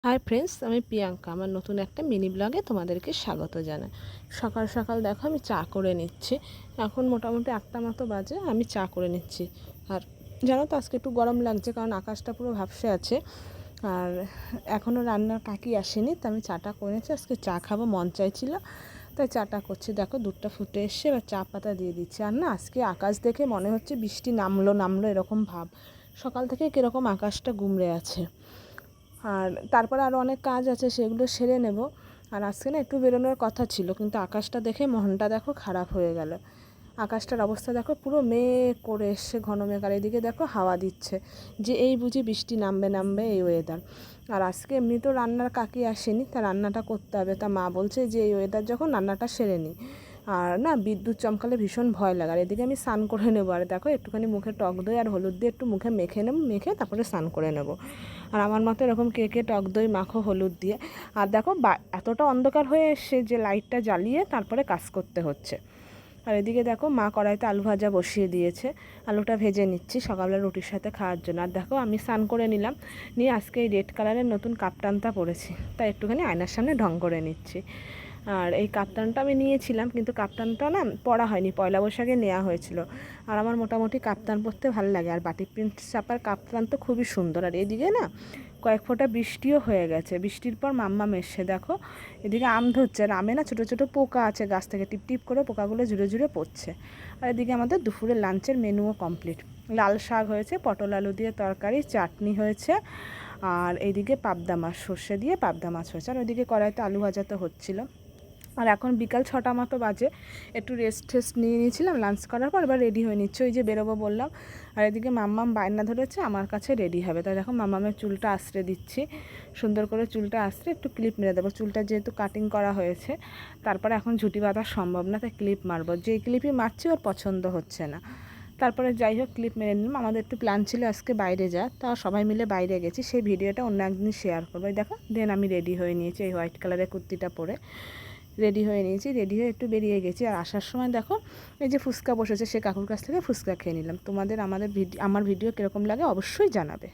Hi friends, আমি প্রিয়াঙ্কা। আমার নতুন একটা মিনি ব্লগে তোমাদেরকে স্বাগত জানাই। সকাল সকাল দেখো আমি চা করে নিচ্ছি। এখন মোটামুটি 8টা মতো বাজে, আমি চা করে নিচ্ছি। আর জানো তো আজকে একটু গরম লাগছে, কারণ আকাশটা পুরো ভাপসে আছে। আর এখনও রান্নার কাকি আসেনি, তো আমি চাটা করে নিচ্ছি। আজকে চা খাবো মন চাইছিল, তাই চাটা করছি। দেখো দুধটা ফুটে এসছে, এবার চা পাতা দিয়ে দিচ্ছি। আর না, আজকে আকাশ দেখে মনে হচ্ছে বৃষ্টি নামলো নামলো এরকম ভাব। সকাল থেকে কীরকম আকাশটা গুমড়ে আছে। আর তারপরে আরও অনেক কাজ আছে, সেগুলো সেরে নেব। আর আজকে না একটু বেরোনোর কথা ছিল, কিন্তু আকাশটা দেখে মনটা দেখো খারাপ হয়ে গেল। আকাশটার অবস্থা দেখো, পুরো মেঘ করে এসছে, ঘন মেঘ। আর এদিকে দেখো হাওয়া দিচ্ছে, যে এই বুঝি বৃষ্টি নামবে নামবে এই ওয়েদার। আর আজকে এমনি তো রান্নার কাকি আসেনি, তা রান্নাটা করতে হবে। তা মা বলছে যে এই ওয়েদার যখন রান্নাটা সেরে নিই। আর না, বিদ্যুৎ চমকালে ভীষণ ভয় লাগে। আর এদিকে আমি স্নান করে নেবো। আর দেখো একটুখানি মুখে টক দই আর হলুদ দিয়ে একটু মুখে মেখে নেবো, মেখে তারপরে স্নান করে নেবো। আর আমার মতো এরকম কে কে টক দই মাখো হলুদ দিয়ে। আর দেখো এতটা অন্ধকার হয়ে এসছে যে লাইটটা জ্বালিয়ে তারপরে কাজ করতে হচ্ছে। আর এদিকে দেখো মা কড়াইতে আলু ভাজা বসিয়ে দিয়েছে, আলুটা ভেজে নিচ্ছি সকালবেলা রুটির সাথে খাওয়ার জন্য। আর দেখো আমি স্নান করে নিলাম, নিয়ে আজকে এই রেড কালারের নতুন কাপ্তানটা পরেছি, তাই একটুখানি আয়নার সামনে ঢং করে নিচ্ছি। আর এই কাপ্তানটা আমি নিয়েছিলাম, কিন্তু কাপ্তানটা না পরা হয়নি, পয়লা বৈশাখে নেওয়া হয়েছিল। আর আমার মোটামুটি কাপ্তান পরতে ভালো লাগে। আর বাটিক প্রিন্ট ছাপার কাপ্তান তো খুবই সুন্দর। আর এদিকে না কয়েক ফোঁটা বৃষ্টিও হয়ে গেছে। বৃষ্টির পর মাম্মাম এসে দেখো এদিকে আম ধরছে। আর আমে না ছোটো ছোটো পোকা আছে, গাছ থেকে টিপ টিপ করে পোকাগুলো জুড়ে জুড়ে পড়ছে। আর এদিকে আমাদের দুপুরের লাঞ্চের মেনুও কমপ্লিট। লাল শাক হয়েছে, পটল আলু দিয়ে তরকারি, চাটনি হয়েছে। আর এইদিকে পাবদা মাছ, সর্ষে দিয়ে পাবদা মাছ হয়েছে। আর ওইদিকে কড়াইতে আলু ভাজা তো হচ্ছিলো। আর এখন বিকাল 6টা মতো বাজে, একটু রেস্ট নিয়ে নিয়েছিলাম লাঞ্চ করার পর। এবার রেডি হয়ে নিচ্ছে, ওই যে বেরোবো বললাম। আর এদিকে মাম্মাম বায়না ধরেছে আমার কাছে রেডি হবে, তাই দেখো মাম্মামের চুলটা আঁচড়ে দিচ্ছি। সুন্দর করে চুলটা আঁচড়ে একটু ক্লিপ মেরে দেবো। চুলটা যেহেতু কাটিং করা হয়েছে, তারপরে এখন ঝুঁটি বাঁধা সম্ভব না, তাই ক্লিপ মারবো। যেই ক্লিপই মারছি ওর পছন্দ হচ্ছে না। তারপরে যাই হোক ক্লিপ মেরে নিলাম। আমাদের একটু প্ল্যান ছিল আজকে বাইরে যাওয়ার, তা সবাই মিলে বাইরে গেছি, সেই ভিডিওটা অন্য একদিন শেয়ার করবো। দেখো দেন আমি রেডি হয়ে নিয়েছি, এই হোয়াইট কালারের কুর্তিটা পরে রেডি হয়ে নিয়েছি। রেডি হয়ে একটু বেরিয়ে গেছি। আর আসার সময় দেখো এই যে ফুচকা বসেছে, সে কাকুর কাছ থেকে ফুচকা খেয়ে নিলাম। তোমাদের আমার ভিডিও কীরকম লাগে অবশ্যই জানাবে।